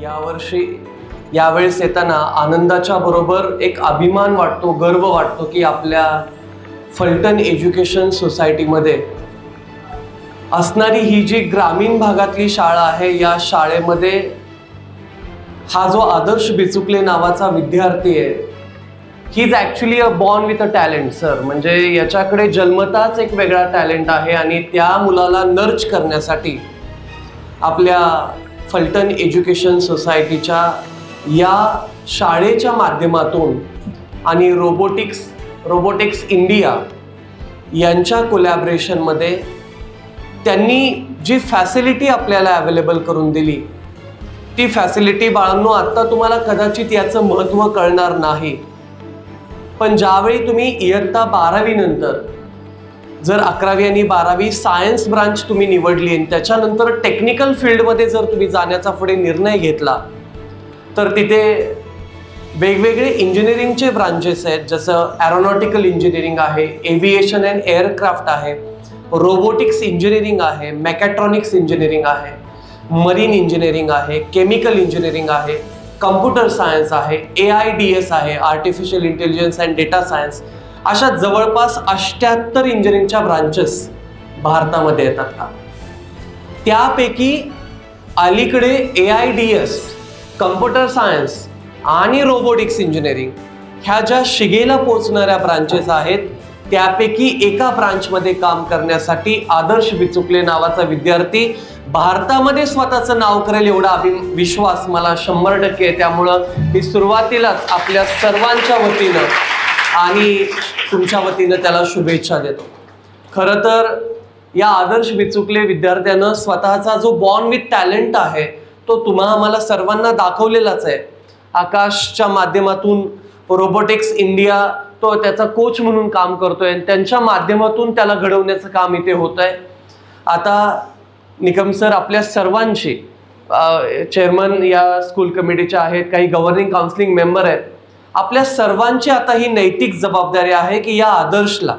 यावर्षी यावेळेस येताना आनंदाच्या बरोबर एक अभिमान वाटतो, गर्व वाटतो की आपल्या फलटण एज्युकेशन सोसायटीमध्ये असणारी ही जी ग्रामीण भागातली शाळा आहे, या शाळेमध्ये हा जो आदर्श बिचुकले नावाचा विद्यार्थी आहे, he is actually a born with a talent sir. म्हणजे याच्याकडे जन्मताच एक वेगळा टॅलेंट आहे आणि त्या मुलाला नर्च करण्यासाठी आपल्या फलटण एज्युकेशन सोसायटीच्या या शाळेच्या माध्यमातून आणि रोबोटिक्स इंडिया यांच्या कोलॅबरेशनमध्ये त्यांनी जी फॅसिलिटी आपल्याला अवेलेबल करून दिली, ती फॅसिलिटी बाळांनो आत्ता तुम्हाला कदाचित याचं महत्त्व कळणार नाही, पण ज्यावेळी तुम्ही इयत्ता 12वी नंतर जर 11वी आणि 12वी सायन्स ब्रांच तुम्ही निवडली आणि त्याच्यानंतर टेक्निकल फील्डमध्ये जर तुम्ही जाण्याचा पुढे निर्णय घेतला, तर तिथे वेगवेगळे इंजिनिअरिंगचे ब्रांचेस आहेत. जसं एरोनॉटिकल इंजिनिअरिंग आहे, एव्हिएशन अँड एअरक्राफ्ट आहे, रोबोटिक्स इंजिनिअरिंग आहे, मेकॅट्रॉनिक्स इंजिनिअरिंग आहे, मरीन इंजिनिअरिंग आहे, केमिकल इंजिनिअरिंग आहे, कम्प्युटर सायन्स आहे, AIDS आहे, artificial intelligence and data science. अशा जवळपास 78 इंजिनिअरिंगच्या ब्रांचेस भारतामध्ये येतात का? त्यापैकी अलीकडे AIDS, कम्प्युटर सायन्स आणि रोबोटिक्स इंजिनिअरिंग ह्या ज्या शिगेला पोचणाऱ्या ब्रांचेस आहेत, त्यापैकी एका ब्रांचमध्ये काम करण्यासाठी आदर्श बिचुकले नावाचा विद्यार्थी भारतामध्ये स्वतःचं नाव करेल एवढा विश्वास मला 100% आहे. त्यामुळं ही सुरुवातीलाच आपल्या सर्वांच्या वतीनं आणि तुमच्या वतीनं त्याला शुभेच्छा देतो. खरं तर या आदर्श बिचुकले विद्यार्थ्यानं स्वतःचा जो बॉर्न विथ टॅलेंट आहे तो आम्हाला सर्वांना दाखवलेलाच आहे. आकाशच्या माध्यमातून रोबोटिक्स इंडिया तो त्याचा कोच म्हणून काम करतोय आणि त्यांच्या माध्यमातून त्याला घडवण्याचं काम इथे होत आहे. आता निकम सर आपल्या सर्वांशी, चेअरमन या स्कूल कमिटीच्या आहेत, काही गव्हर्निंग काउन्सिलिंग मेंबर आहेत, आपल्या सर्वांची आता ही नैतिक जबाबदारी आहे की या आदर्शला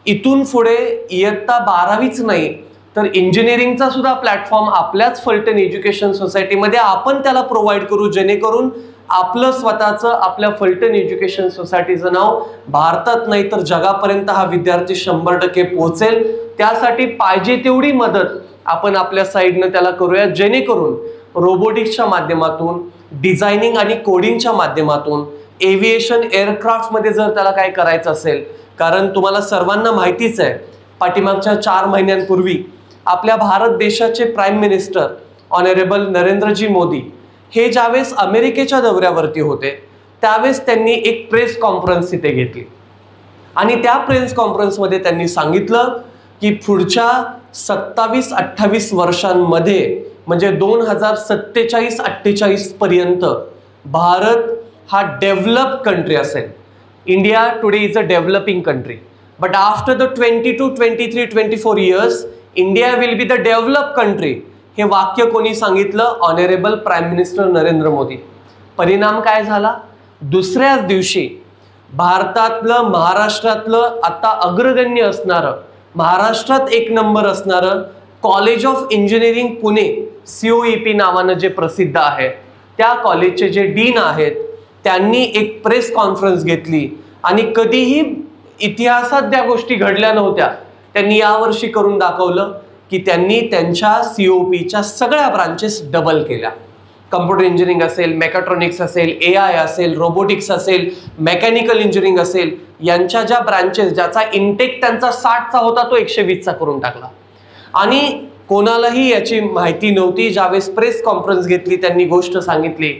इथून पुढे इयत्ता 12वीच नाही तर इंजिनिअरिंगचा सुद्धा प्लॅटफॉर्म आपल्याच फलटण एज्युकेशन सोसायटीमध्ये आपण त्याला प्रोव्हाइड करू, जेणेकरून आपलं स्वतःचं, आपल्या फलटण एज्युकेशन सोसायटीचं नाव भारतात नाही तर जगापर्यंत हा विद्यार्थी 100% पोहोचेल. त्यासाठी पाहिजे तेवढी मदत आपण आपल्या साईडनं त्याला करूया, जेणेकरून रोबोटिक्सच्या माध्यमातून, डिझायनिंग आणि कोडिंगच्या माध्यमातून, एव्हिएशन एअरक्राफ्टमध्ये जर त्याला काय करायचं असेल, कारण तुम्हाला सर्वांना माहितीच आहे पाठीमागच्या 4 महिन्यांपूर्वी आपल्या भारत देशाचे prime minister honourable Narendraji Modi हे ज्यावेळेस अमेरिकेच्या दौऱ्यावरती होते, त्यावेळेस त्यांनी एक प्रेस कॉन्फरन्स तिथे घेतली आणि त्या प्रेस कॉन्फरन्समध्ये त्यांनी सांगितलं की पुढच्या 27-28 वर्षांमध्ये म्हणजे 2047-48 पर्यंत भारत हा डेव्हलप कंट्री असेल. India today is a developing country, but after the 22, 23, 24 years India will be the develop country. हे वाक्य कोणी सांगितलं? Honourable prime minister Narendra Modi. परिणाम काय झाला? दुसऱ्याच दिवशी भारतातलं, महाराष्ट्रातलं आता अग्रगण्य असणारं, महाराष्ट्रात 1 नंबर असणारं college of engineering Pune, COEP नावानं जे प्रसिद्ध आहे, त्या कॉलेजचे जे डीन आहेत त्यांनी एक प्रेस कॉन्फरन्स घेतली आणि कधीही इतिहासात त्या गोष्टी घडल्या नव्हत्या. त्यांनी यावर्षी करून दाखवलं की त्यांनी त्यांच्या COEPच्या सगळ्या ब्रांचेस डबल केल्या. कम्प्युटर इंजिनिअरिंग असेल, मेकॅट्रॉनिक्स असेल, AI असेल, रोबोटिक्स असेल, मेकॅनिकल इंजिनिअरिंग असेल, यांच्या ज्या ब्रांचेस ज्याचा इंटेक त्यांचा 60चा होता तो 120चा करून टाकला. आणि कोणालाही याची माहिती नव्हती. ज्यावेळेस प्रेस कॉन्फरन्स घेतली त्यांनी गोष्ट सांगितली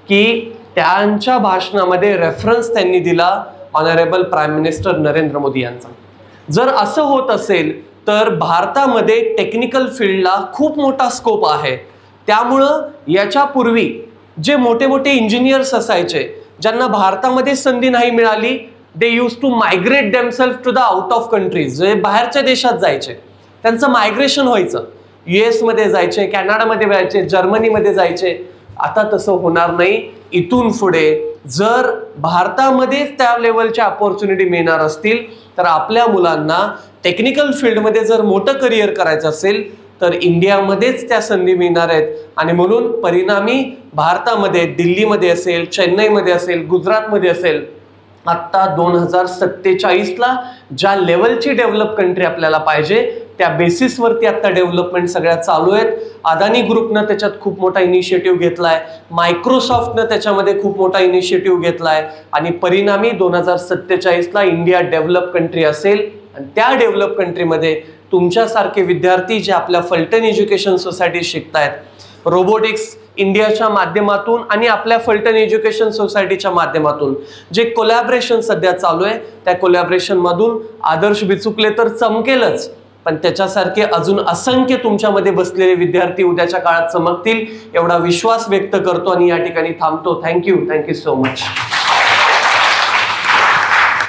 की त्यांच्या भाषणामध्ये रेफरन्स त्यांनी दिला honourable prime minister Narendra Modi यांचा. जर असं होत असेल तर भारतामध्ये टेक्निकल फील्डला खूप मोठा स्कोप आहे. त्यामुळं याच्यापूर्वी जे मोठे मोठे इंजिनियर्स असायचे ज्यांना भारतामध्ये संधी नाही मिळाली, they use to migrate themselves to the out of countries. जे बाहेरच्या देशात जायचे त्यांचं मायग्रेशन व्हायचं, US मध्ये जायचे, कॅनडामध्ये जायचे, जर्मनीमध्ये जायचे. आता तसं होणार नाही. इथून पुढे जर भारतामध्ये त्या लेवलच्या अपॉर्च्युनिटी मिळणार असतील तर आपल्या मुलांना टेक्निकल फील्डमध्ये जर मोठं करिअर करायचं असेल तर इंडियामध्येच त्या संधी मिळणार आहेत. आणि म्हणून परिणामी भारतामध्ये, दिल्लीमध्ये असेल, चेन्नईमध्ये असेल, गुजरातमध्ये असेल, आत्ता 2047ला ज्या लेवलची डेव्हलप कंट्री आपल्याला पाहिजे त्या बेसिसवरती आता डेव्हलपमेंट सगळ्या चालू आहेत. अदानी ग्रुपनं त्याच्यात खूप मोठा इनिशिएटिव्ह घेतलाय, मायक्रोसॉफ्टनं त्याच्यामध्ये खूप मोठा इनिशिएटिव्ह घेतलाय आणि परिणामी 2047ला इंडिया डेव्हलप कंट्री असेल. आणि त्या डेव्हलप कंट्रीमध्ये तुमच्यासारखे विद्यार्थी जे आपल्या फलटण एज्युकेशन सोसायटीत शिकतायत, रोबोटिक्स इंडियाच्या माध्यमातून आणि आपल्या फलटण एज्युकेशन सोसायटीच्या माध्यमातून जे कोलॅबरेशन सध्या चालू आहे, त्या कोलॅबरेशन मधून आदर्श बिचुकले तर चमकेलच, पण त्याच्यासारखे अजून असंख्य तुमच्यामध्ये बसलेले विद्यार्थी उद्याच्या काळात चमकतील एवढा विश्वास व्यक्त करतो आणि या ठिकाणी थांबतो. Thank you so much.